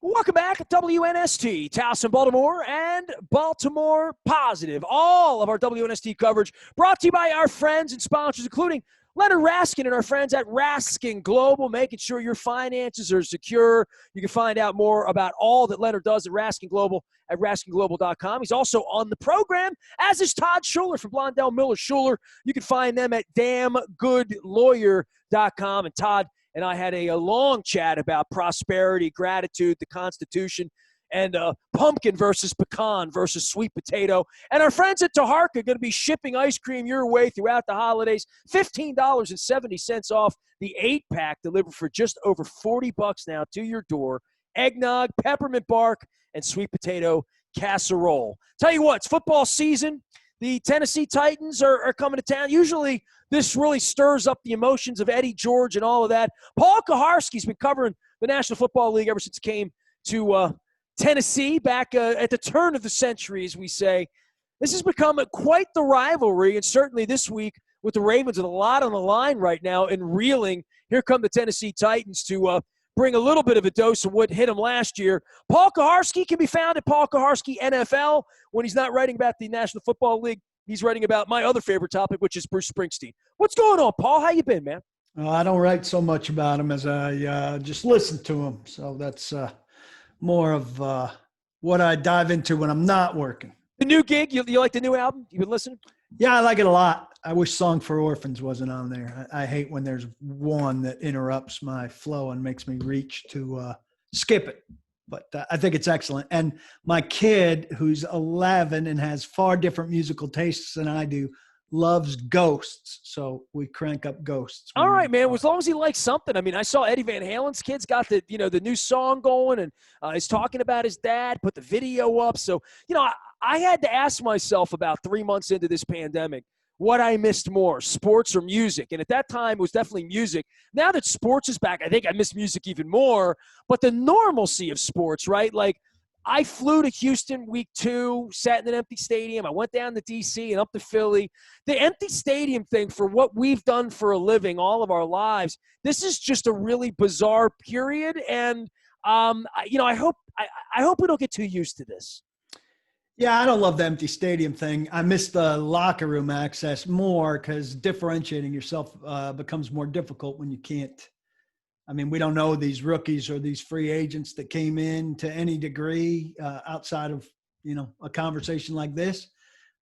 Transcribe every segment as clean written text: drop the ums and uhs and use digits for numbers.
Welcome back to WNST, Towson, Baltimore, and Baltimore Positive. All of our WNST coverage brought to you by our friends and sponsors, including Leonard Raskin and our friends at Raskin Global, making sure your finances are secure. You can find out more about all that Leonard does at Raskin Global at raskinglobal.com. He's also on the program, as is Todd Schuler from Blondell Miller Schuler. You can find them at damngoodlawyer.com. And Todd and I had a long chat about prosperity, gratitude, the Constitution, and pumpkin versus pecan versus sweet potato. And our friends at Kuharsky are going to be shipping ice cream your way throughout the holidays. $15.70 off the 8-pack, delivered for just over $40 now to your door. Eggnog, peppermint bark, and sweet potato casserole. Tell you what, it's football season. The Tennessee Titans are coming to town. Usually this really stirs up the emotions of Eddie George and all of that. Paul Kuharsky's been covering the National Football League ever since he came to Tennessee back at the turn of the century, as we say. This has become quite the rivalry, and certainly this week with the Ravens with a lot on the line right now and reeling, here come the Tennessee Titans to bring a little bit of a dose of what hit him last year. Paul Kuharsky can be found at Paul Kuharsky NFL. When he's not writing about the National Football League, he's writing about my other favorite topic, which is Bruce Springsteen. What's going on, Paul? How you been, man? I don't write so much about him as I just listen to him. So that's more of what I dive into when I'm not working. The new gig, you like the new album? You been listening? Yeah, I like it a lot. I wish Song for Orphans wasn't on there. I hate when there's one that interrupts my flow and makes me reach to skip it. But I think it's excellent. And my kid, who's 11 and has far different musical tastes than I do, loves Ghosts. So we crank up Ghosts. All right, man. As long as he likes something. I mean, I saw Eddie Van Halen's kids got the new song going, and he's talking about his dad, put the video up. So, I had to ask myself about 3 months into this pandemic, what I missed more, sports or music. And at that time, it was definitely music. Now that sports is back, I think I miss music even more. But the normalcy of sports, right? Like, I flew to Houston week 2, sat in an empty stadium. I went down to D.C. and up to Philly. The empty stadium thing, for what we've done for a living all of our lives, this is just a really bizarre period. And, I hope we don't get too used to this. Yeah, I don't love the empty stadium thing. I miss the locker room access more because differentiating yourself becomes more difficult when you can't. I mean, we don't know these rookies or these free agents that came in to any degree outside of, a conversation like this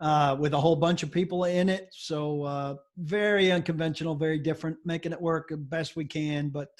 with a whole bunch of people in it. So very unconventional, very different, making it work the best we can. But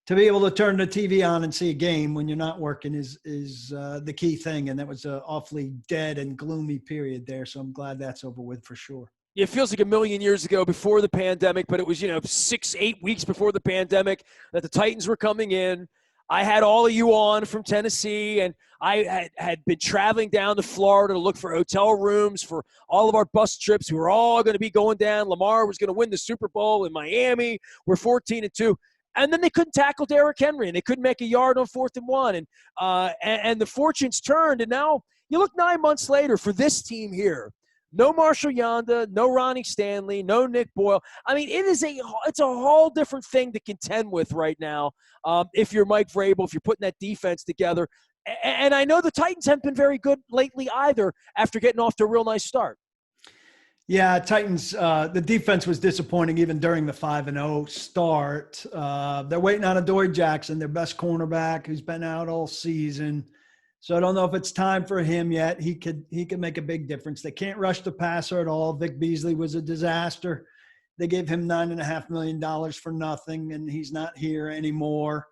to be able to turn the TV on and see a game when you're not working is the key thing. And that was an awfully dead and gloomy period there. So I'm glad that's over with for sure. It feels like a million years ago before the pandemic, but it was, 6-8 weeks before the pandemic that the Titans were coming in. I had all of you on from Tennessee, and I had been traveling down to Florida to look for hotel rooms for all of our bus trips. We were all going to be going down. Lamar was going to win the Super Bowl in Miami. We're 14-2. And then they couldn't tackle Derrick Henry, and they couldn't make a yard on 4th and 1. And the fortunes turned, and now you look 9 months later for this team here. No Marshall Yanda, no Ronnie Stanley, no Nick Boyle. I mean, it's a whole different thing to contend with right now. If you're Mike Vrabel, if you're putting that defense together, and I know the Titans haven't been very good lately either after getting off to a real nice start. Yeah, Titans, the defense was disappointing even during the 5-0 start. They're waiting on Adoree Jackson, their best cornerback, who's been out all season. So I don't know if it's time for him yet. He could make a big difference. They can't rush the passer at all. Vic Beasley was a disaster. They gave him $9.5 million for nothing, and he's not here anymore.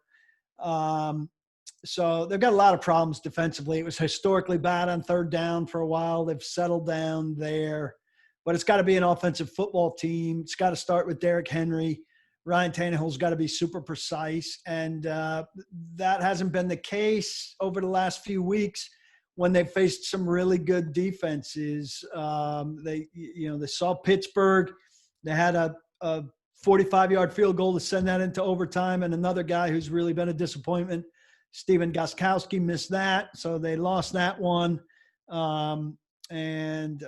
So they've got a lot of problems defensively. It was historically bad on 3rd down for a while. They've settled down there. But it's got to be an offensive football team. It's got to start with Derrick Henry. Ryan Tannehill's got to be super precise. And that hasn't been the case over the last few weeks when they've faced some really good defenses. They saw Pittsburgh. They had a 45-yard field goal to send that into overtime. And another guy who's really been a disappointment, Steven Gostkowski, missed that. So they lost that one. And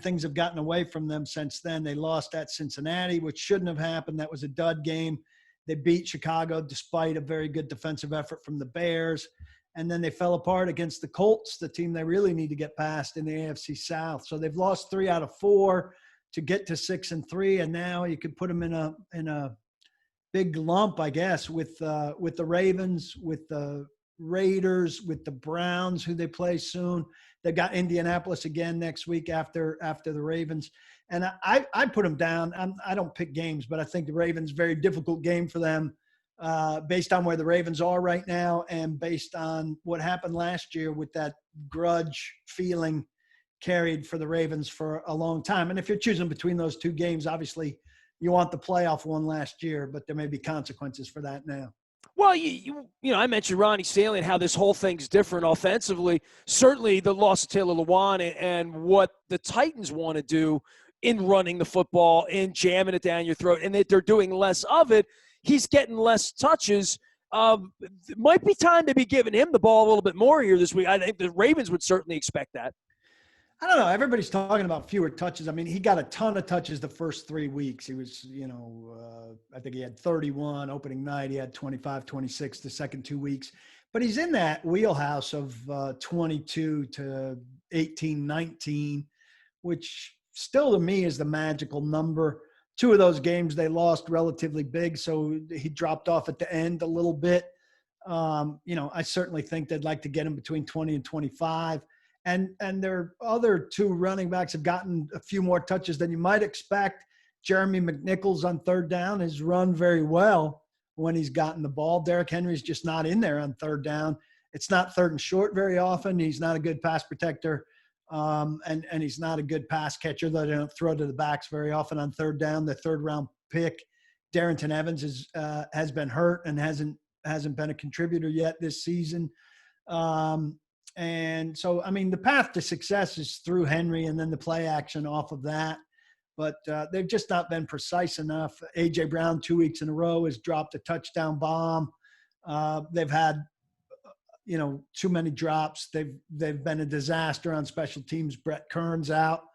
things have gotten away from them since then. They lost at Cincinnati, which shouldn't have happened. That was a dud game. They beat Chicago despite a very good defensive effort from the Bears. And then they fell apart against the Colts, the team they really need to get past in the AFC South. So they've lost 3 out of 4 to get to 6-3. And now you could put them in a big lump, I guess, with the Ravens, with the Raiders, with the Browns, who they play soon. They've got Indianapolis again next week after the Ravens. And I put them down. I don't pick games, but I think the Ravens, very difficult game for them based on where the Ravens are right now and based on what happened last year with that grudge feeling carried for the Ravens for a long time. And if you're choosing between those two games, obviously you want the playoff one last year, but there may be consequences for that now. Well, you know, I mentioned Ronnie Stanley and how this whole thing's different offensively. Certainly the loss of Taylor Lewan and what the Titans want to do in running the football, in jamming it down your throat, and that they're doing less of it. He's getting less touches. It might be time to be giving him the ball a little bit more here this week. I think the Ravens would certainly expect that. I don't know. Everybody's talking about fewer touches. I mean, he got a ton of touches the first 3 weeks. He was, I think he had 31 opening night. He had 25, 26 the second 2 weeks. But he's in that wheelhouse of 22 to 18, 19, which still to me is the magical number. 2 of those games they lost relatively big, so he dropped off at the end a little bit. I certainly think they'd like to get him between 20 and 25. And their other 2 running backs have gotten a few more touches than you might expect. Jeremy McNichols on third down has run very well when he's gotten the ball. Derrick Henry's just not in there on third down. It's not third and short very often. He's not a good pass protector. And he's not a good pass catcher. They don't throw to the backs very often on third down. The third-round pick, Darrington Evans, has been hurt and hasn't been a contributor yet this season. And so, I mean, the path to success is through Henry and then the play action off of that. But they've just not been precise enough. A.J. Brown 2 weeks in a row has dropped a touchdown bomb. They've had too many drops. They've been a disaster on special teams. Brett Kern's out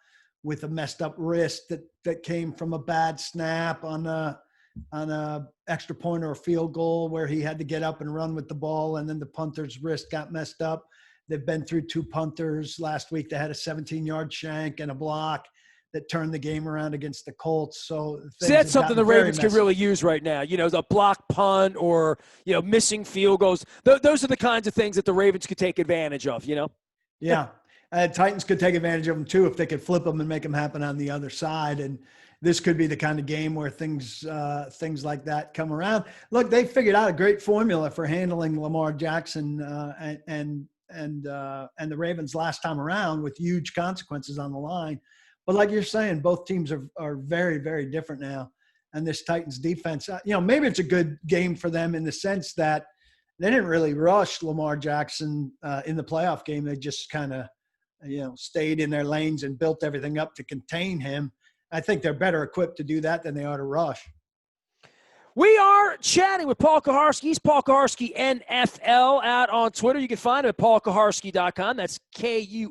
with a messed up wrist that came from a bad snap on a extra point or a field goal where he had to get up and run with the ball, and then the punter's wrist got messed up. They've been through 2 punters. Last week they had a 17-yard shank and a block that turned the game around against the Colts. So that's something the Ravens can really use right now. The block punt or, missing field goals. Those are the kinds of things that the Ravens could take advantage of, Yeah. Titans could take advantage of them too if they could flip them and make them happen on the other side. And this could be the kind of game where things like that come around. Look, they figured out a great formula for handling Lamar Jackson and the Ravens last time around with huge consequences on the line. But like you're saying, both teams are very, very different now. And this Titans defense, maybe it's a good game for them in the sense that they didn't really rush Lamar Jackson in the playoff game. They just kind of, stayed in their lanes and built everything up to contain him. I think they're better equipped to do that than they are to rush. We are chatting with Paul Kuharsky. He's Paul Kuharsky NFL out on Twitter. You can find him at paulkuharsky.com. That's Kuharsky.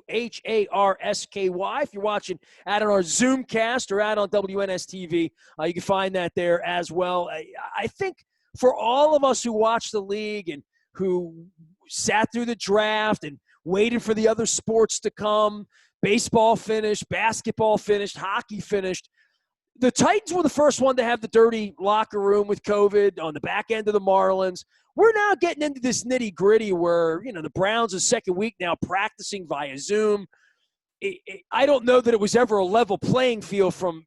If you're watching out on our Zoomcast or out on WNST, you can find that there as well. I think for all of us who watch the league and who sat through the draft and waited for the other sports to come, baseball finished, basketball finished, hockey finished, the Titans were the first one to have the dirty locker room with COVID on the back end of the Marlins. We're now getting into this nitty-gritty where, the Browns is second week now practicing via Zoom. I don't know that it was ever a level playing field from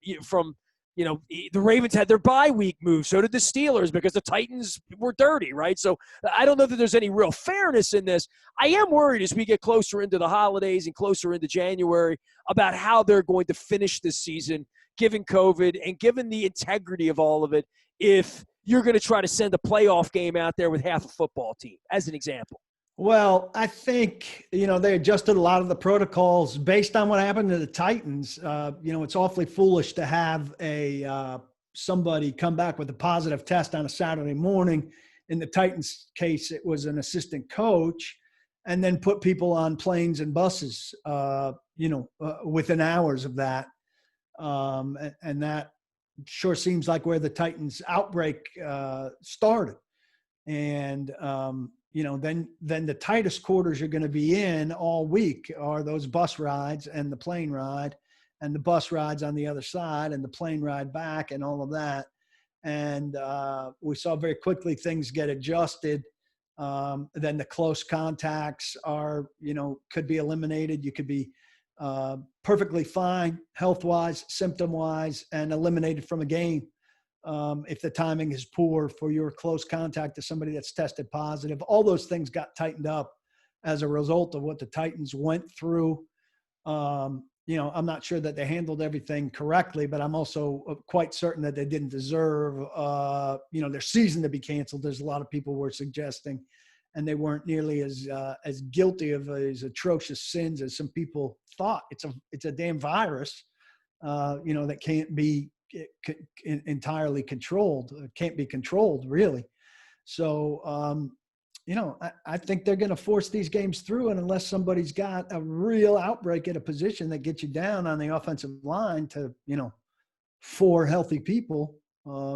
the Ravens had their bye week move. So did the Steelers because the Titans were dirty, right? So I don't know that there's any real fairness in this. I am worried as we get closer into the holidays and closer into January about how they're going to finish this season, given COVID and given the integrity of all of it, if you're going to try to send a playoff game out there with half a football team, as an example. Well, I think, they adjusted a lot of the protocols based on what happened to the Titans. It's awfully foolish to have somebody come back with a positive test on a Saturday morning. In the Titans case, it was an assistant coach, and then put people on planes and buses, within hours of that. And sure seems like where the Titans outbreak started. And, then the tightest quarters you're going to be in all week are those bus rides and the plane ride, and the bus rides on the other side and the plane ride back and all of that. And we saw very quickly things get adjusted. Then the close contacts could be eliminated. You could be perfectly fine health-wise, symptom-wise, and eliminated from a game if the timing is poor for your close contact to somebody that's tested positive. All those things got tightened up as a result of what the Titans went through. I'm not sure that they handled everything correctly, but I'm also quite certain that they didn't deserve, their season to be canceled. There's a lot of people were suggesting, and they weren't nearly as guilty of as atrocious sins as some people thought. It's a damn virus, that can't be entirely controlled. It can't be controlled, really. So, I think they're going to force these games through, and unless somebody's got a real outbreak at a position that gets you down on the offensive line to, 4 healthy people,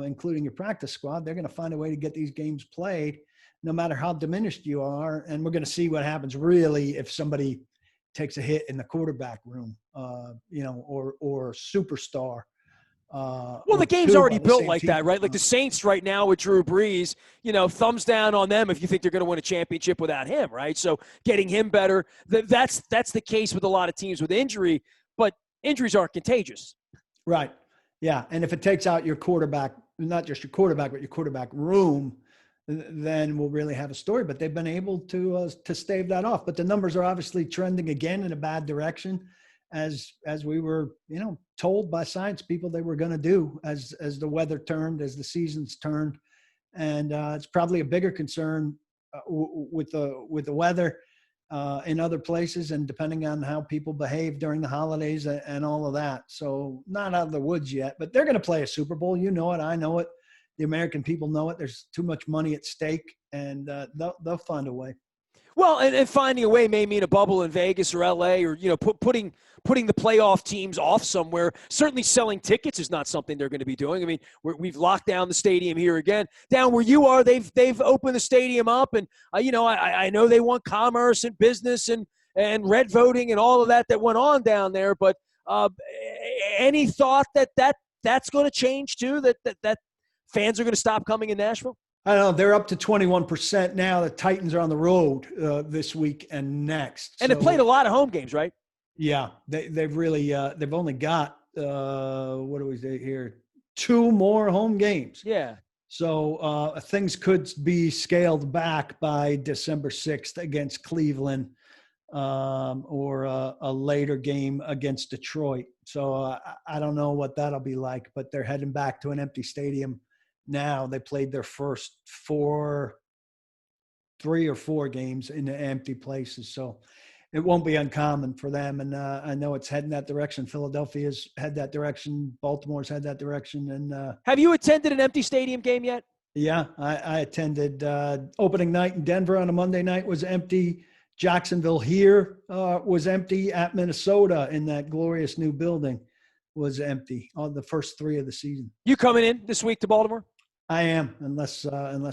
including your practice squad, they're going to find a way to get these games played, no matter how diminished you are. And we're going to see what happens really if somebody takes a hit in the quarterback room, or superstar. Well, the game's already built like that, right? Like the Saints right now with Drew Brees, thumbs down on them if you think they're going to win a championship without him, right? So getting him better, that's the case with a lot of teams with injury, but injuries aren't contagious. Right. Yeah. And if it takes out your quarterback, not just your quarterback, but your quarterback room, then we'll really have a story. But they've been able to stave that off. But the numbers are obviously trending again in a bad direction, as we were, told by science people they were going to do as the weather turned, as the seasons turned. And it's probably a bigger concern with the weather in other places, and depending on how people behave during the holidays and all of that. So not out of the woods yet, but they're going to play a Super Bowl. You know it. I know it. The American people know it. There's too much money at stake, and they'll find a way. Well, and finding a way may mean a bubble in Vegas or LA, or putting the playoff teams off somewhere. Certainly, selling tickets is not something they're going to be doing. I mean, we've locked down the stadium here again. Down where you are, they've opened the stadium up, and I know they want commerce and business and red voting and all of that went on down there. But any thought that's going to change too? That fans are going to stop coming in Nashville? I don't know. They're up to 21% now. The Titans are on the road this week and next. And they played a lot of home games, right? Yeah. They've really they've only got, what do we say here? 2 more home games. Yeah. So things could be scaled back by December 6th against Cleveland, or a later game against Detroit. So I don't know what that'll be like, but they're heading back to an empty stadium now. They played their first 3 or 4 games in the empty places. So it won't be uncommon for them. And I know it's heading that direction. Philadelphia's had that direction. Baltimore's had that direction. And have you attended an empty stadium game yet? Yeah, I attended opening night in Denver on a Monday night was empty. Jacksonville here was empty. At Minnesota in that glorious new building was empty on the first 3 of the season. You coming in this week to Baltimore? I am, unless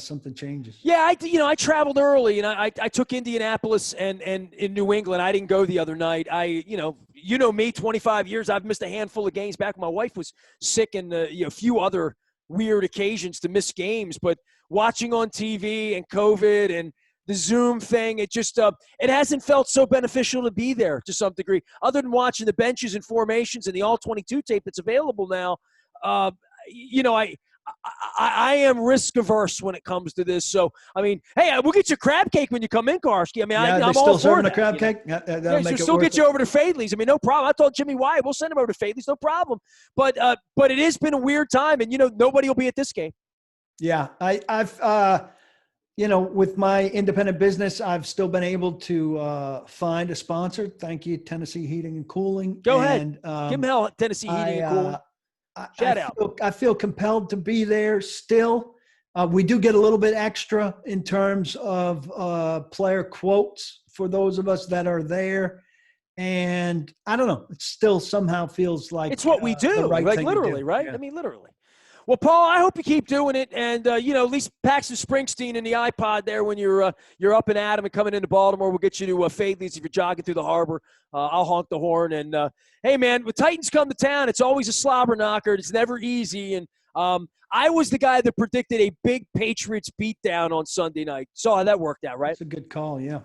something changes. Yeah, I traveled early, and I took Indianapolis and in New England. I didn't go the other night. You know me, 25 years. I've missed a handful of games back. My wife was sick, and a few other weird occasions to miss games. But watching on TV and COVID and the Zoom thing, it just it hasn't felt so beneficial to be there to some degree. Other than watching the benches and formations and the all-22 tape that's available now, I am risk averse when it comes to this. So, I mean, hey, we'll get you crab cake when you come in, Kuharsky. I mean, yeah, I'm still all for serving that, a crab cake. Yeah, so still get you over to Fadley's. I mean, no problem. I told Jimmy Wyatt we'll send him over to Fadley's, no problem. But it has been a weird time, and nobody will be at this game. Yeah, I've with my independent business, I've still been able to find a sponsor. Thank you, Tennessee Heating and Cooling. Go ahead, give them hell, Tennessee Heating and Cooling. Shout out. I feel compelled to be there still. We do get a little bit extra in terms of player quotes for those of us that are there. And I don't know, it still somehow feels like it's what we do, right like thing literally, to do. right? Yeah. I mean, literally. Well, Paul, I hope you keep doing it, and at least pack some Springsteen in the iPod there when you're up and at 'em and coming into Baltimore. We'll get you to Fadley's if you're jogging through the harbor. I'll honk the horn. And hey, man, when Titans come to town, it's always a slobber knocker. It's never easy. And I was the guy that predicted a big Patriots beatdown on Sunday night. Saw how that worked out, right? That's a good call. Yeah.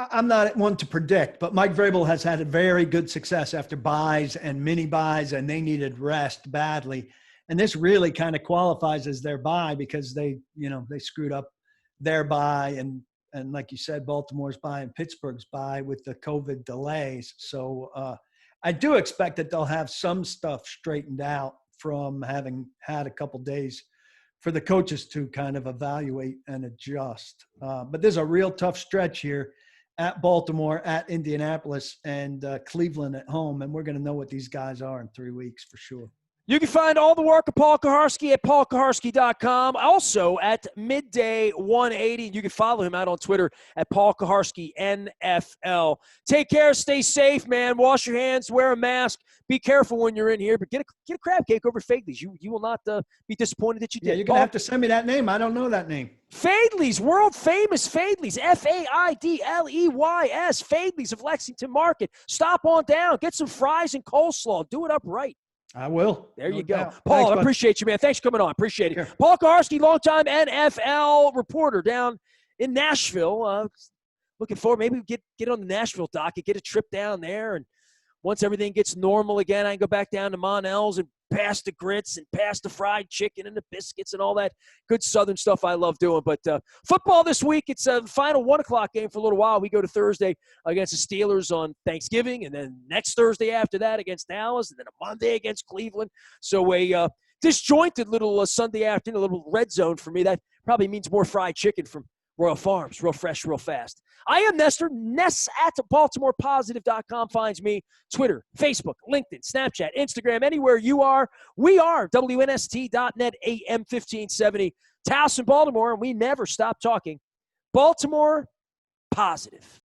I'm not one to predict, but Mike Vrabel has had a very good success after buys and mini buys, and they needed rest badly. And this really kind of qualifies as their buy because they screwed up their buy and like you said, Baltimore's buy and Pittsburgh's buy with the COVID delays. So I do expect that they'll have some stuff straightened out from having had a couple days for the coaches to kind of evaluate and adjust. But there's a real tough stretch here at Baltimore, at Indianapolis, and Cleveland at home. And we're going to know what these guys are in 3 weeks for sure. You can find all the work of Paul Kuharsky at paulkuharsky.com. Also at Midday 180. You can follow him out on Twitter at Paul Kuharsky NFL. Take care. Stay safe, man. Wash your hands. Wear a mask. Be careful when you're in here. But get a crab cake over Fadley's. You will not be disappointed that you did. Yeah, you're going to have to send me that name. I don't know that name. Fadley's, world famous Fadley's, Faidleys, Fadley's of Lexington Market. Stop on down. Get some fries and coleslaw. Do it up right. I will. There you go. Doubt. Paul, Thanks, I appreciate you, man. Thanks for coming on. Appreciate it. Sure. Paul Kuharsky, longtime NFL reporter down in Nashville. Looking forward. Maybe get on the Nashville docket, get a trip down there. And once everything gets normal again, I can go back down to Monell's and pass the grits and pass the fried chicken and the biscuits and all that good Southern stuff I love doing. But football this week, it's a final 1 o'clock game for a little while. We go to Thursday against the Steelers on Thanksgiving, and then next Thursday after that against Dallas, and then a Monday against Cleveland. So a disjointed little Sunday afternoon, a little red zone for me. That probably means more fried chicken from Royal Farms, real fresh, real fast. I am Nestor. Ness at BaltimorePositive.com finds me. Twitter, Facebook, LinkedIn, Snapchat, Instagram, anywhere you are. We are WNST.net, AM 1570. Towson, Baltimore, and we never stop talking Baltimore positive.